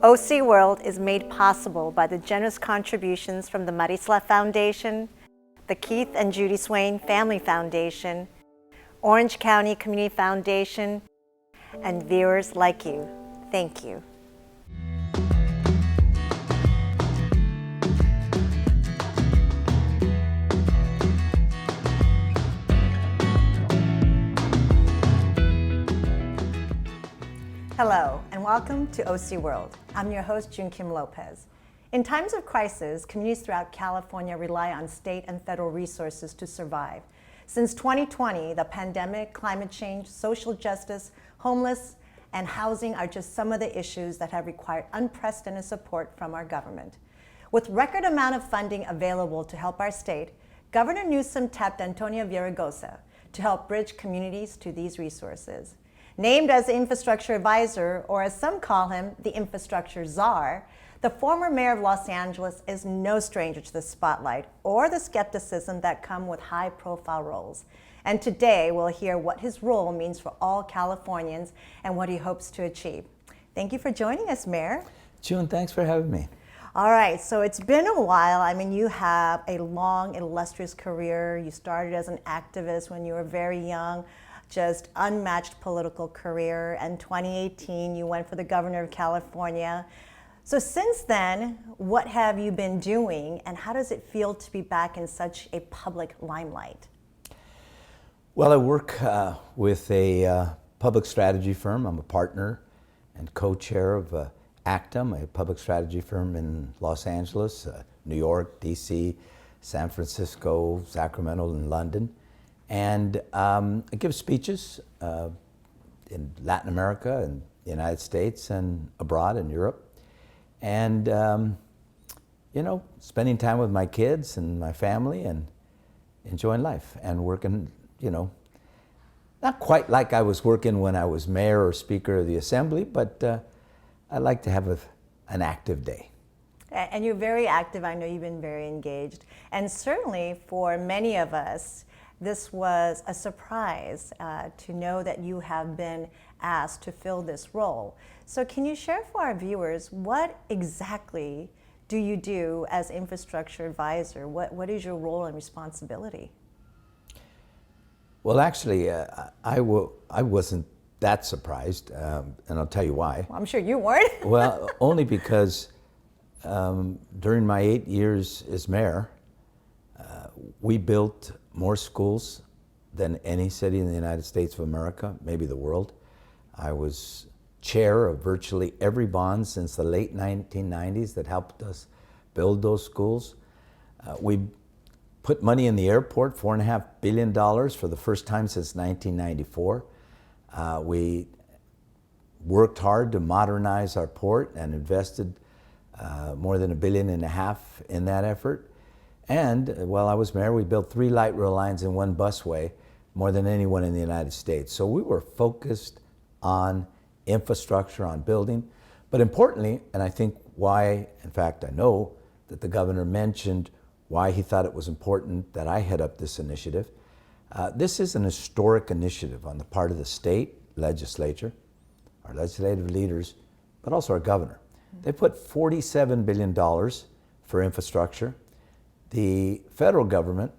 OC World is made possible by the generous contributions from the Marisla Foundation, the Keith and Judy Swain Family Foundation, Orange County Community Foundation, and viewers like you. Thank you. Hello, and welcome to OC World. I'm your host, June Kim Lopez. In times of crisis, communities throughout California rely on state and federal resources to survive. Since 2020, the pandemic, climate change, social justice, homeless, and housing are just some of the issues that have required unprecedented support from our government. With record amount of funding available to help our state, Governor Newsom tapped Antonio Villaraigosa to help bridge communities to these resources. Named as the infrastructure advisor, or as some call him, the infrastructure czar, the former mayor of Los Angeles is no stranger to the spotlight or the skepticism that come with high-profile roles. And today we'll hear what his role means for all Californians and what he hopes to achieve. Thank you for joining us, Mayor. June, thanks for having me. All right, so it's been a while. I mean, you have a long, illustrious career. You started as an activist when you were very young. Just unmatched political career. And 2018, you went for the governor of California. So since then, what have you been doing, and how does it feel to be back in such a public limelight? Well, I work with a public strategy firm. I'm a partner and co-chair of Actum, a public strategy firm in Los Angeles, New York, DC, San Francisco, Sacramento, and London. And I give speeches in Latin America and the United States and abroad in Europe. And, you know, spending time with my kids and my family and enjoying life and working, you know, not quite like I was working when I was mayor or speaker of the assembly, but I like to have an active day. And you're very active. I know you've been very engaged. And certainly for many of us, this was a surprise to know that you have been asked to fill this role. So can you share for our viewers, what exactly do you do as infrastructure advisor? What is your role and responsibility? Well, actually, I wasn't that surprised, and I'll tell you why. Well, I'm sure you weren't. Well, only because during my 8 years as mayor, we built more schools than any city in the United States of America, maybe the world. I was chair of virtually every bond since the late 1990s that helped us build those schools. We put money in the airport, $4.5 billion for the first time since 1994. We worked hard to modernize our port and invested more than $1.5 billion in that effort. And while I was mayor, we built 3 light rail lines and 1 busway, more than anyone in the United States. So we were focused on infrastructure, on building. But importantly, and I think why, in fact, I know that the governor mentioned why he thought it was important that I head up this initiative. This is an historic initiative on the part of the state legislature, our legislative leaders, but also our governor. They put $47 billion for infrastructure. The federal government,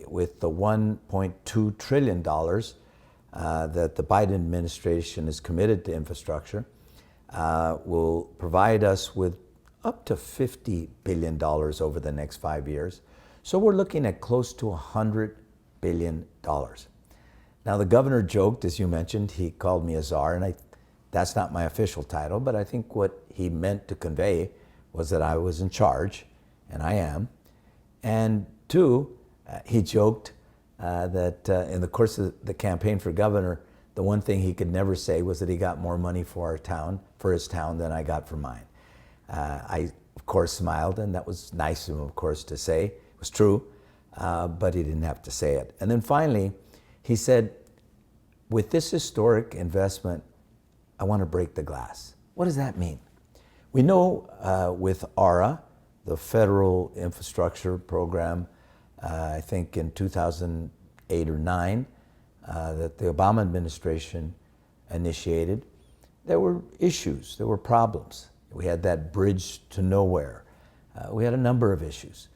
with the $1.2 trillion that the Biden administration is committed to infrastructure, will provide us with up to $50 billion over the next 5 years. So we're looking at close to $100 billion. Now, the governor joked, as you mentioned, he called me a czar, and that's not my official title, but I think what he meant to convey was that I was in charge, and I am. And 2, he joked that in the course of the campaign for governor, the one thing he could never say was that he got more money for our town, for his town, than I got for mine. I, of course, smiled, and that was nice of him, of course, to say. It was true, but he didn't have to say it. And then finally, he said, with this historic investment, I want to break the glass. What does that mean? We know with ARA, the federal infrastructure program, I think in 2008 or 9, that the Obama administration initiated, there were issues, there were problems. We had that bridge to nowhere. We had a number of issues.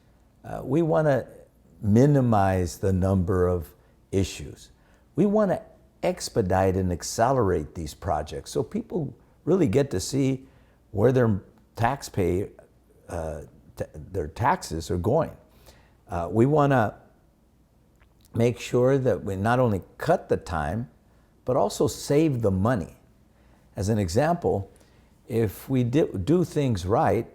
We want to minimize the number of issues. We want to expedite and accelerate these projects so people really get to see where their their taxes are going. We want to make sure that we not only cut the time, but also save the money. As an example, if we do things right,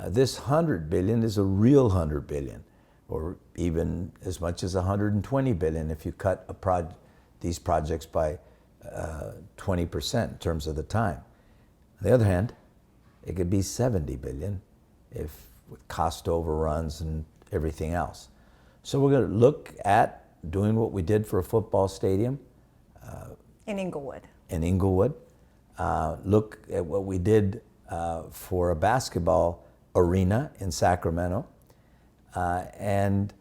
this 100 billion is a real 100 billion, or even as much as 120 billion if you cut these projects by 20% in terms of the time. On the other hand, it could be 70 billion if with cost overruns and everything else. So we're going to look at doing what we did for a football stadium. In Inglewood. Look at what we did for a basketball arena in Sacramento, and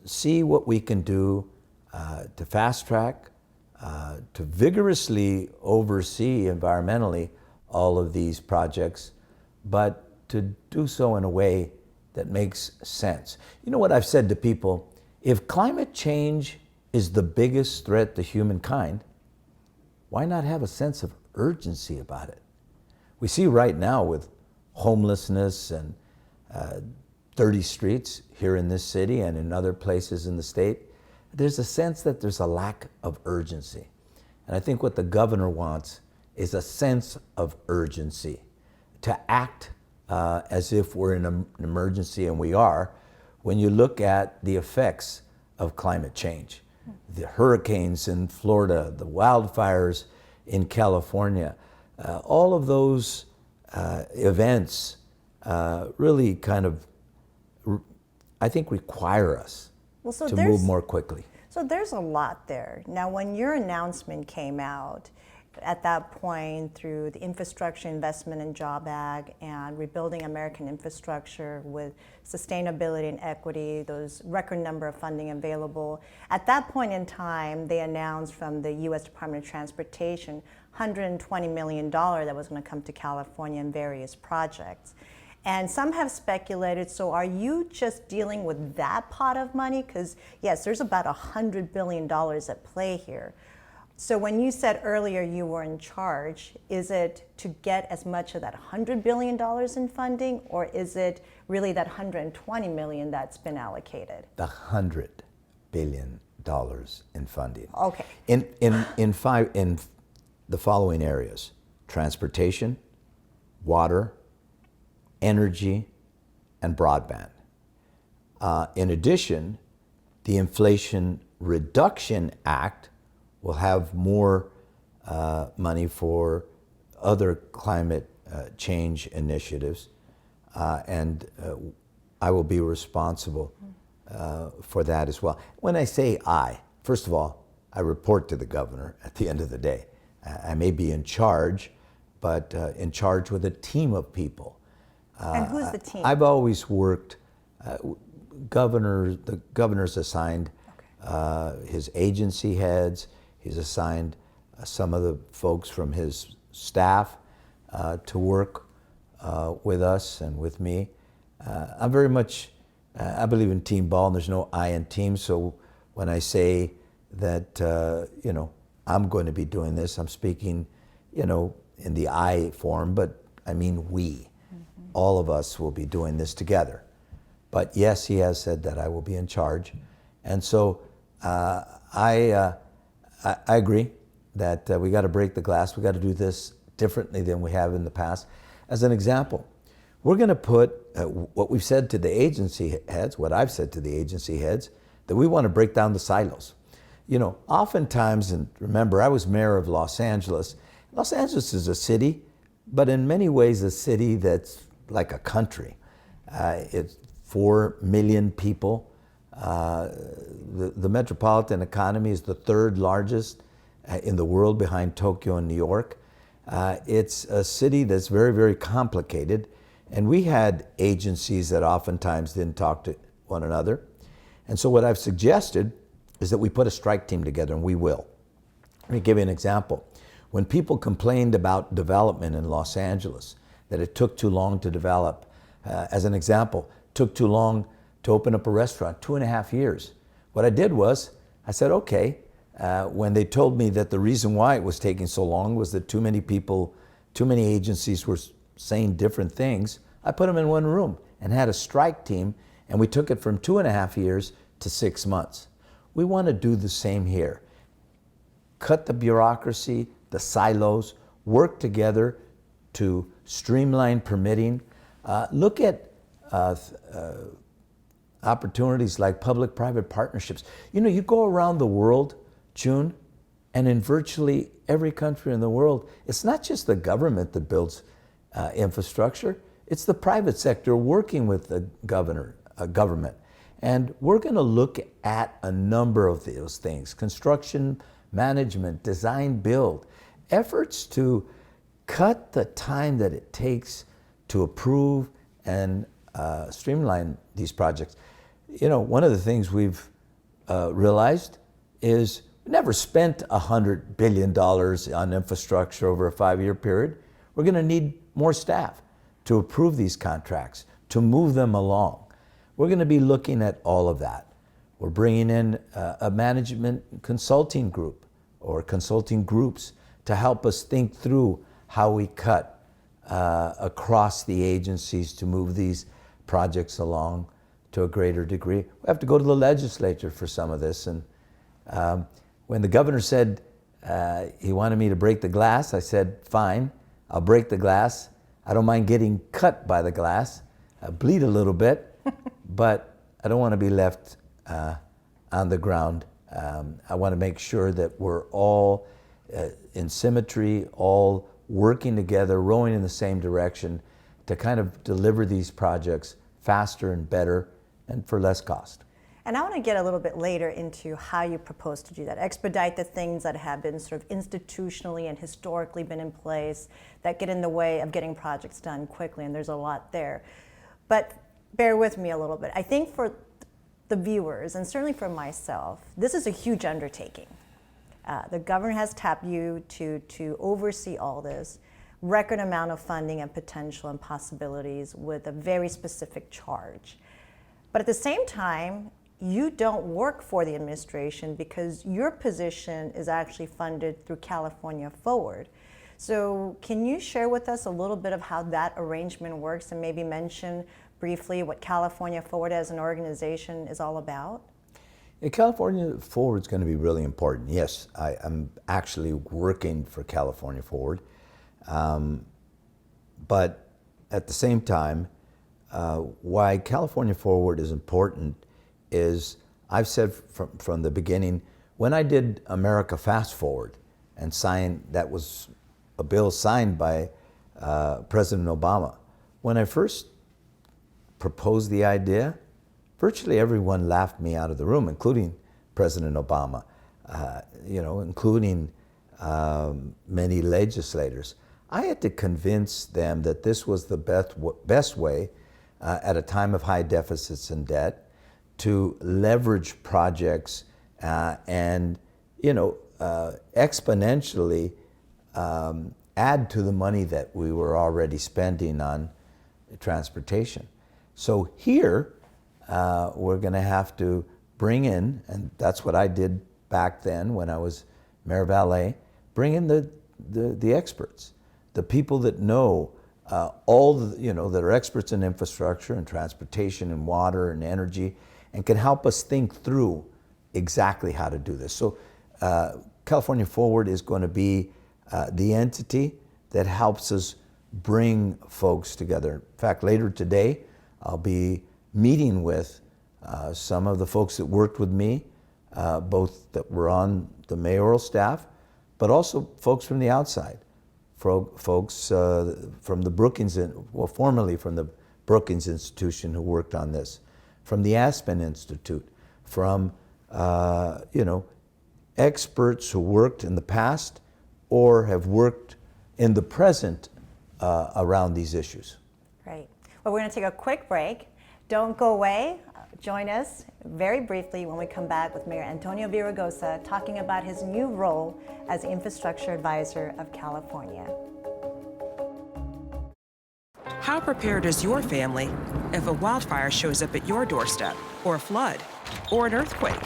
see what we can do to fast track, to vigorously oversee environmentally all of these projects, but to do so in a way that makes sense. You know what I've said to people? If climate change is the biggest threat to humankind, why not have a sense of urgency about it? We see right now with homelessness and dirty streets here in this city and in other places in the state, there's a sense that there's a lack of urgency. And I think what the governor wants is a sense of urgency to act as if we're in an emergency, and we are, when you look at the effects of climate change. The hurricanes in Florida, the wildfires in California, all of those events really kind of, I think, require us to move more quickly. So there's a lot there. Now, when your announcement came out, at that point, through the Infrastructure Investment and Job Act and Rebuilding American Infrastructure with sustainability and equity, those record number of funding available, at that point in time, they announced from the U.S. Department of Transportation $120 million that was going to come to California in various projects. And some have speculated, so are you just dealing with that pot of money? Because yes, there's about $100 billion at play here. So when you said earlier you were in charge, is it to get as much of that $100 billion in funding, or is it really that $120 million that's been allocated? The $100 billion in funding. Okay. In the following areas: transportation, water, energy, and broadband. In addition, the Inflation Reduction Act will have more money for other climate change initiatives, and I will be responsible for that as well. When I say I, first of all, I report to the governor at the end of the day. I may be in charge, but in charge with a team of people. And who's the team? I've always worked, the governor's assigned his agency heads. He's assigned some of the folks from his staff to work with us and with me. I'm very much, I believe in team ball, and there's no I in team. So when I say that, I'm going to be doing this, I'm speaking, in the I form, but I mean we. Mm-hmm. All of us will be doing this together. But yes, he has said that I will be in charge. And so I agree that we got to break the glass. We got to do this differently than we have in the past. As an example, we're going to put what we've said to the agency heads, what I've said to the agency heads, that we want to break down the silos. Oftentimes, and remember, I was mayor of Los Angeles. Los Angeles is a city, but in many ways a city that's like a country. It's 4 million people. The metropolitan economy is the third largest in the world behind Tokyo and New York. It's a city that's very, very complicated, and we had agencies that oftentimes didn't talk to one another. And so what I've suggested is that we put a strike team together, and we will. Let me give you an example. When people complained about development in Los Angeles, that it took too long to develop. As an example, took too long to open up a restaurant, 2.5 years. What I did was, I said, okay, when they told me that the reason why it was taking so long was that too many people, too many agencies were saying different things, I put them in one room and had a strike team, and we took it from 2.5 years to 6 months. We want to do the same here. Cut the bureaucracy, the silos, work together to streamline permitting. Look at opportunities like public-private partnerships. You know, you go around the world, June, and in virtually every country in the world, it's not just the government that builds infrastructure, it's the private sector working with the government. And we're going to look at a number of those things: construction, management, design, build, efforts to cut the time that it takes to approve and streamline these projects. You know, one of the things we've realized is we never spent $100 billion on infrastructure over a 5-year period. We're going to need more staff to approve these contracts, to move them along. We're going to be looking at all of that. We're bringing in a management consulting group or consulting groups to help us think through how we cut across the agencies to move these projects along to a greater degree. We have to go to the legislature for some of this. And when the governor said he wanted me to break the glass, I said, fine, I'll break the glass. I don't mind getting cut by the glass, bleed a little bit, but I don't want to be left on the ground. I want to make sure that we're all in symmetry, all working together, rowing in the same direction to kind of deliver these projects faster and better and for less cost. And I want to get a little bit later into how you propose to do that. Expedite the things that have been sort of institutionally and historically been in place that get in the way of getting projects done quickly, and there's a lot there. But bear with me a little bit. I think for the viewers, and certainly for myself, this is a huge undertaking. The governor has tapped you to oversee all this, record amount of funding and potential and possibilities with a very specific charge. But at the same time, you don't work for the administration because your position is actually funded through California Forward. So can you share with us a little bit of how that arrangement works and maybe mention briefly what California Forward as an organization is all about? Yeah, California Forward is going to be really important. Yes, I'm actually working for California Forward. But at the same time, why California Forward is important is, I've said from the beginning, when I did America Fast Forward and signed, that was a bill signed by President Obama. When I first proposed the idea, virtually everyone laughed me out of the room, including President Obama, including many legislators. I had to convince them that this was the best way at a time of high deficits and debt to leverage projects and exponentially add to the money that we were already spending on transportation. So here, we're going to have to bring in, and that's what I did back then when I was Mayor of LA, bring in the experts, the people that know that are experts in infrastructure and transportation and water and energy, and can help us think through exactly how to do this. So California Forward is going to be the entity that helps us bring folks together. In fact, later today, I'll be meeting with some of the folks that worked with me, both that were on the mayoral staff, but also folks from the outside, folks from the Brookings, formerly from the Brookings Institution who worked on this, from the Aspen Institute, from experts who worked in the past or have worked in the present around these issues. Great. Well, we're going to take a quick break. Don't go away. Join us very briefly when we come back with Mayor Antonio Villaraigosa talking about his new role as Infrastructure Advisor of California. How prepared is your family if a wildfire shows up at your doorstep, or a flood, or an earthquake?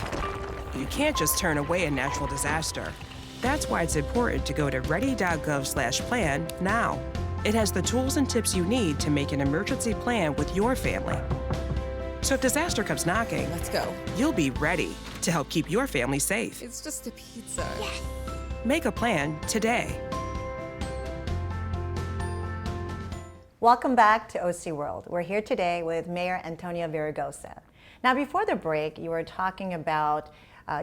You can't just turn away a natural disaster. That's why it's important to go to ready.gov/plan now. It has the tools and tips you need to make an emergency plan with your family. So if disaster comes knocking, Let's go. you'll be ready to help keep your family safe. It's just a pizza. Make a plan today. Welcome back to OC World. We're here today with Mayor Antonio Villaraigosa. Now, before the break, you were talking about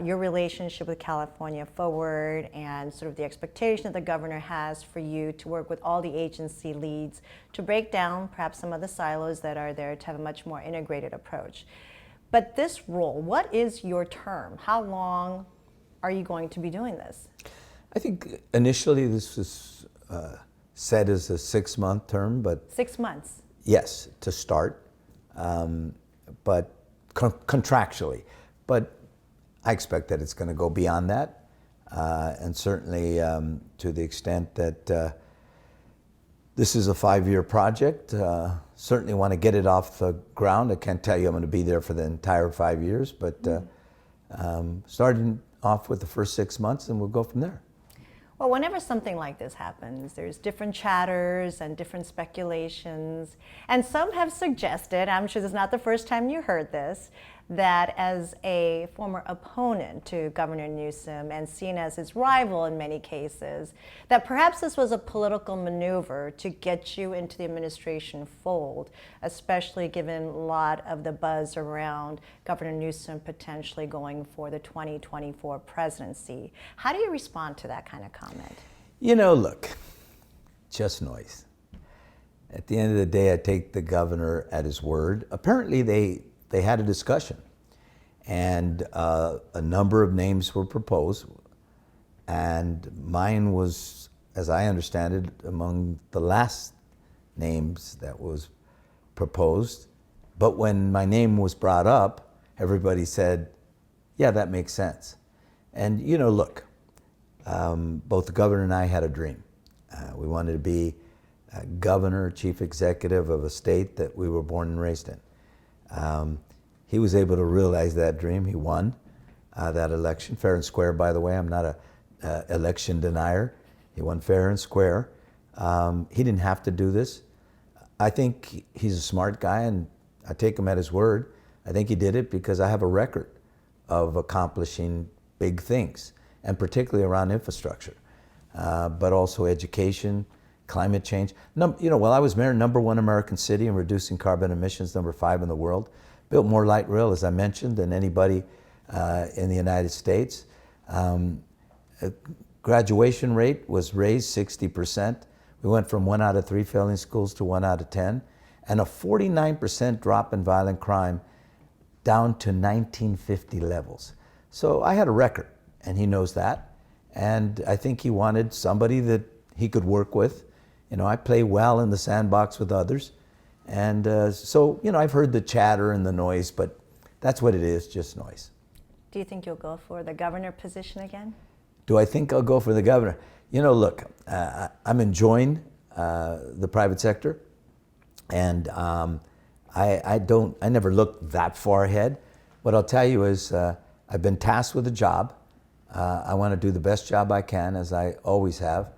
your relationship with California Forward and sort of the expectation that the governor has for you to work with all the agency leads to break down perhaps some of the silos that are there to have a much more integrated approach. But this role, what is your term? How long are you going to be doing this? I think initially this was set as a 6-month term, but 6 months. yes, to start, but contractually. But I expect that it's going to go beyond that, and certainly to the extent that this is a 5-year project. Certainly want to get it off the ground. I can't tell you I'm going to be there for the entire 5 years, but starting off with the first 6 months, and we'll go from there. Well, whenever something like this happens, there's different chatters and different speculations. And some have suggested, I'm sure this is not the first time you heard this, that as a former opponent to Governor Newsom and seen as his rival in many cases, that perhaps this was a political maneuver to get you into the administration fold, especially given a lot of the buzz around Governor Newsom potentially going for the 2024 presidency. How do you respond to that kind of comment? You know, look, just noise. At the end of the day, I take the governor at his word. Apparently, they had a discussion, and a number of names were proposed, and mine was, as I understand it, among the last names that was proposed. But when my name was brought up, everybody said, yeah, that makes sense. And you know, look, both the governor and I had a dream. We wanted to be governor, chief executive of a state that we were born and raised in. He was able to realize that dream. He won that election, fair and square, by the way. I'm not an election denier. He won fair and square. He didn't have to do this. I think he's a smart guy, and I take him at his word. I think he did it because I have a record of accomplishing big things, and particularly around infrastructure, but also education, climate change. You know, while I was mayor, #1 American city in reducing carbon emissions, #5 in the world. Built more light rail, as I mentioned, than anybody in the United States. Graduation rate was raised 60%. We went from 1 out of 3 failing schools to 1 out of 10, and a 49% drop in violent crime down to 1950 levels. So I had a record, and he knows that. And I think he wanted somebody that he could work with. You know, I play well in the sandbox with others. And so, you know, I've heard the chatter and the noise, but that's what it is, just noise. Do you think you'll go for the governor position again? Do I think I'll go for the governor? You know, look, I'm enjoying the private sector, and I never look that far ahead. What I'll tell you is I've been tasked with a job. I want to do the best job I can, as I always have.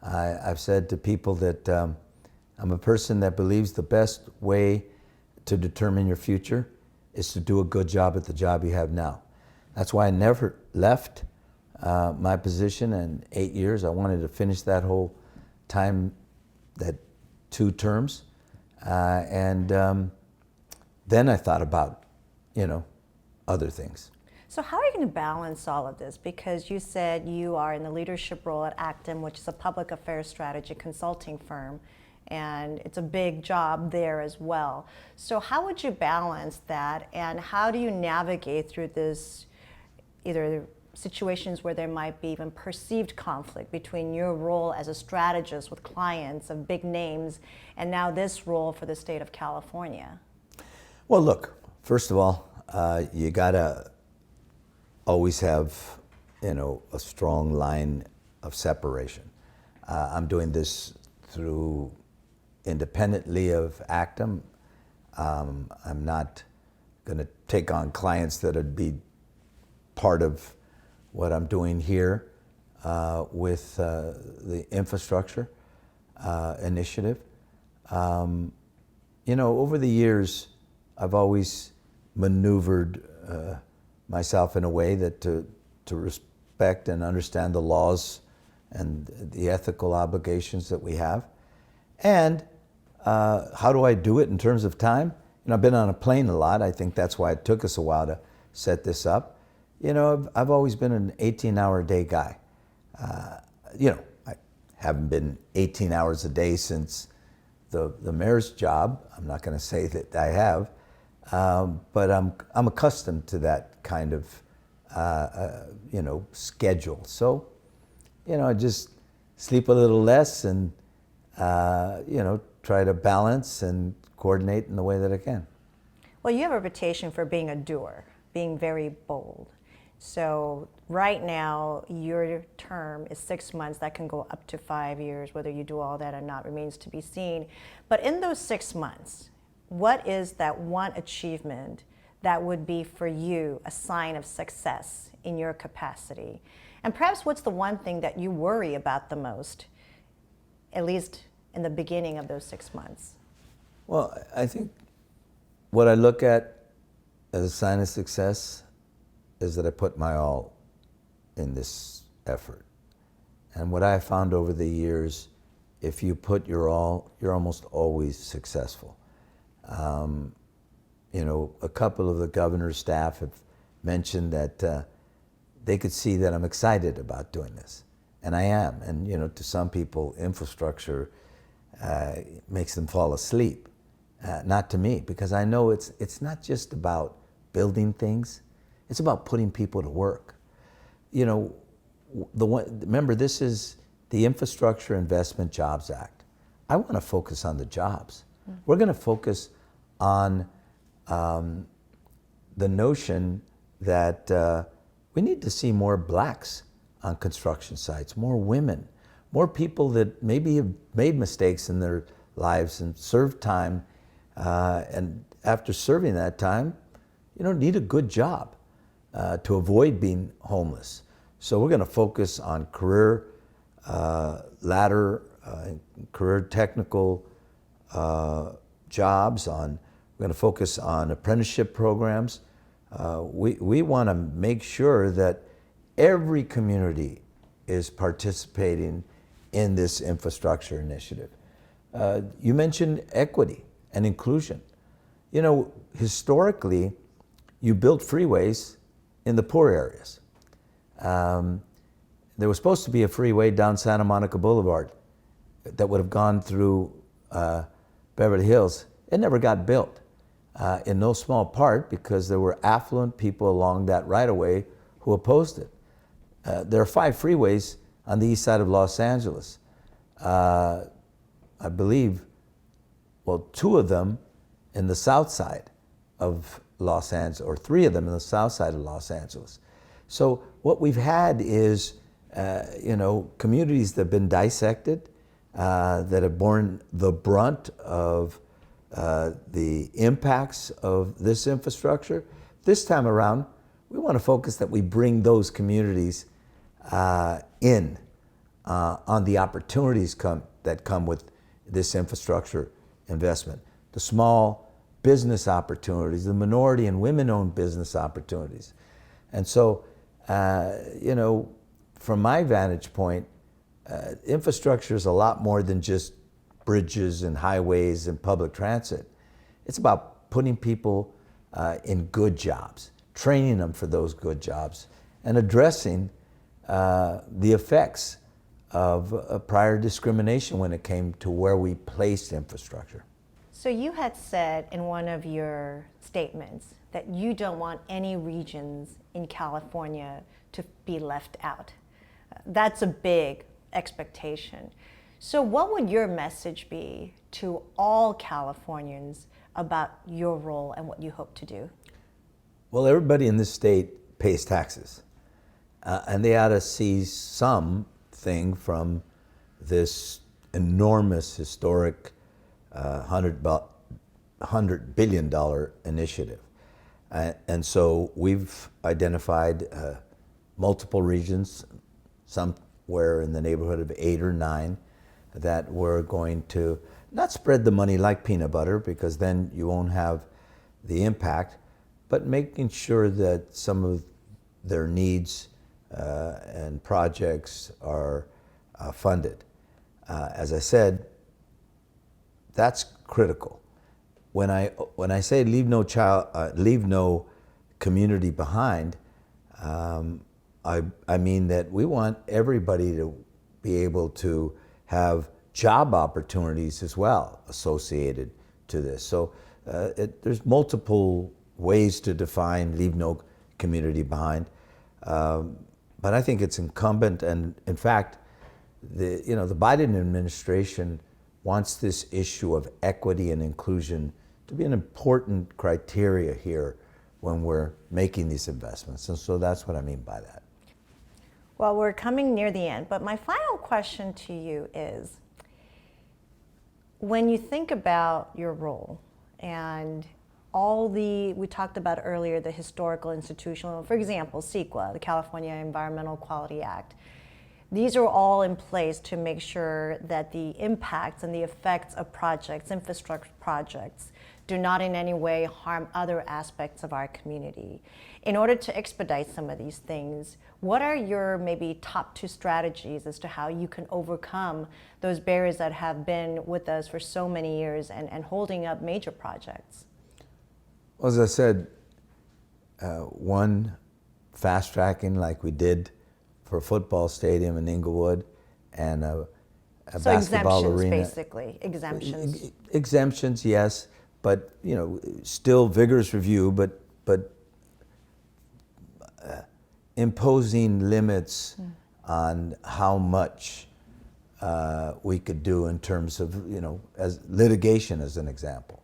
I've said to people that I'm a person that believes the best way to determine your future is to do a good job at the job you have now. That's why I never left my position in 8 years. I wanted to finish that whole time, that 2 terms. And then I thought about, you know, other things. So how are you going to balance all of this? Because you said you are in the leadership role at Actum, which is a public affairs strategy consulting firm, and it's a big job there as well. So how would you balance that, and how do you navigate through this, either situations where there might be even perceived conflict between your role as a strategist with clients of big names and now this role for the state of California? Well, look, first of all, you gotta always have, you know, a strong line of separation. I'm doing this through independently of Actum. I'm not going to take on clients that would be part of what I'm doing here with the infrastructure initiative. Over the years, I've always maneuvered myself in a way that to respect and understand the laws and the ethical obligations that we have. And how do I do it in terms of time? I've been on a plane a lot. I think that's why it took us a while to set this up. I've always been an 18-hour-a-day guy. I haven't been 18 hours a day since the mayor's job. I'm not going to say that I have, but I'm accustomed to that kind of schedule. So, I just sleep a little less and try to balance and coordinate in the way that I can. Well, you have a reputation for being a doer, being very bold. So right now, your term is 6 months. That can go up to 5 years. Whether you do all that or not remains to be seen. But in those 6 months, what is that one achievement that would be for you a sign of success in your capacity? And perhaps what's the one thing that you worry about the most, at least in the beginning of those 6 months? Well, I think what I look at as a sign of success is that I put my all in this effort. And what I found over the years, if you put your all, you're almost always successful. A couple of the governor's staff have mentioned that they could see that I'm excited about doing this. And I am. And, to some people, infrastructure makes them fall asleep. Not to me, because I know it's not just about building things. It's about putting people to work. Remember, this is the Infrastructure Investment Jobs Act. I want to focus on the jobs. We're going to focus on the notion that we need to see more blacks on construction sites, more women, more people that maybe have made mistakes in their lives and served time, and after serving that time, need a good job to avoid being homeless. So we're going to focus on career ladder, career technical jobs. We're going to focus on apprenticeship programs. We want to make sure that every community is participating in this infrastructure initiative. You mentioned equity and inclusion. Historically, you built freeways in the poor areas. There was supposed to be a freeway down Santa Monica Boulevard that would have gone through Beverly Hills. It never got built, in no small part because there were affluent people along that right-of-way who opposed it. There are 5 freeways on the east side of Los Angeles. I believe, 2 of them in the south side of Los Angeles, or 3 of them in the south side of Los Angeles. So what we've had is, communities that have been dissected, that have borne the brunt of the impacts of this infrastructure. This time around, we want to focus that we bring those communities in on the opportunities that come with this infrastructure investment. The small business opportunities, the minority and women-owned business opportunities. And so, from my vantage point, infrastructure is a lot more than just bridges and highways and public transit. It's about putting people in good jobs, training them for those good jobs, and addressing the effects of prior discrimination when it came to where we placed infrastructure. So you had said in one of your statements that you don't want any regions in California to be left out. That's a big expectation. So what would your message be to all Californians about your role and what you hope to do? Well, everybody in this state pays taxes, and they ought to see something from this enormous historic $100 billion initiative. And so we've identified multiple regions, somewhere in the neighborhood of 8 or 9, that we're going to not spread the money like peanut butter, because then you won't have the impact, but making sure that some of their needs and projects are funded. As I said, that's critical. When I say leave no community behind, I mean that we want everybody to be able to have job opportunities as well associated to this. So there's multiple ways to define leave no community behind, but I think it's incumbent, and in fact, the Biden administration wants this issue of equity and inclusion to be an important criteria here when we're making these investments, and so that's what I mean by that. Well, we're coming near the end, but my final question to you is, when you think about your role and we talked about earlier, the historical institutional, for example, CEQA, the California Environmental Quality Act, these are all in place to make sure that the impacts and the effects of projects, infrastructure projects, do not in any way harm other aspects of our community. In order to expedite some of these things, what are your maybe top 2 strategies as to how you can overcome those barriers that have been with us for so many years and holding up major projects? Well, as I said, one, fast tracking like we did for a football stadium in Inglewood and a basketball arena. Basically, exemptions. Exemptions, yes, but still vigorous review, but imposing limits on how much we could do in terms of as litigation, as an example.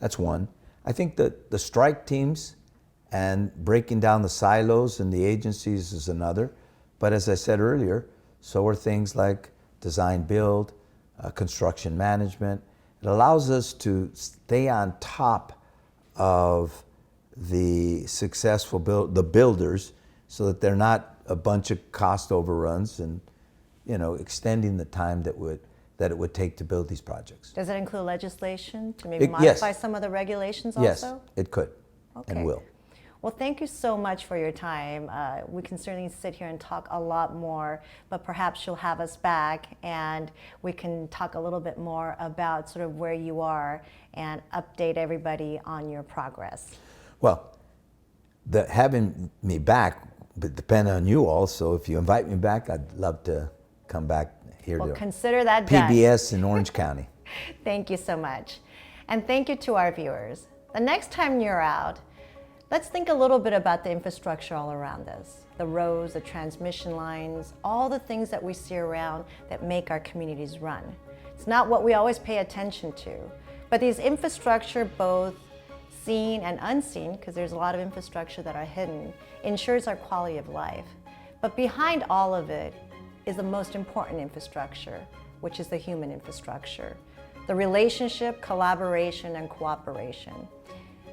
That's one. I think that the strike teams and breaking down the silos in the agencies is another. But as I said earlier, so are things like design build, construction management. It allows us to stay on top of the successful builders, so that they're not a bunch of cost overruns and extending the time that it would take to build these projects. Does it include legislation to maybe modify yes. some of the regulations Yes, also? it could and will. Well, thank you so much for your time. We can certainly sit here and talk a lot more, but perhaps you'll have us back and we can talk a little bit more about sort of where you are and update everybody on your progress. Well, having me back would depend on you all, so if you invite me back, I'd love to come back here to consider that done. PBS in Orange County. Thank you so much. And thank you to our viewers. The next time you're out, let's think a little bit about the infrastructure all around us. The roads, the transmission lines, all the things that we see around that make our communities run. It's not what we always pay attention to, but these infrastructure, both seen and unseen, because there's a lot of infrastructure that are hidden, ensures our quality of life. But behind all of it is the most important infrastructure, which is the human infrastructure. The relationship, collaboration, and cooperation.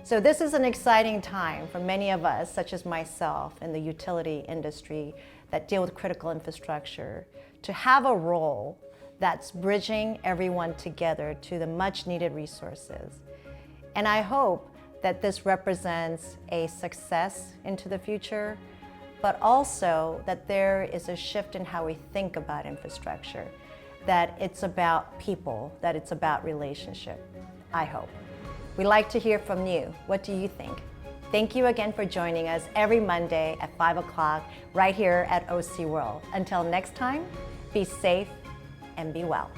So this is an exciting time for many of us, such as myself in the utility industry that deal with critical infrastructure, to have a role that's bridging everyone together to the much needed resources. And I hope that this represents a success into the future, but also that there is a shift in how we think about infrastructure, that it's about people, that it's about relationship, I hope. We'd like to hear from you. What do you think? Thank you again for joining us every Monday at 5 o'clock right here at OC World. Until next time, be safe and be well.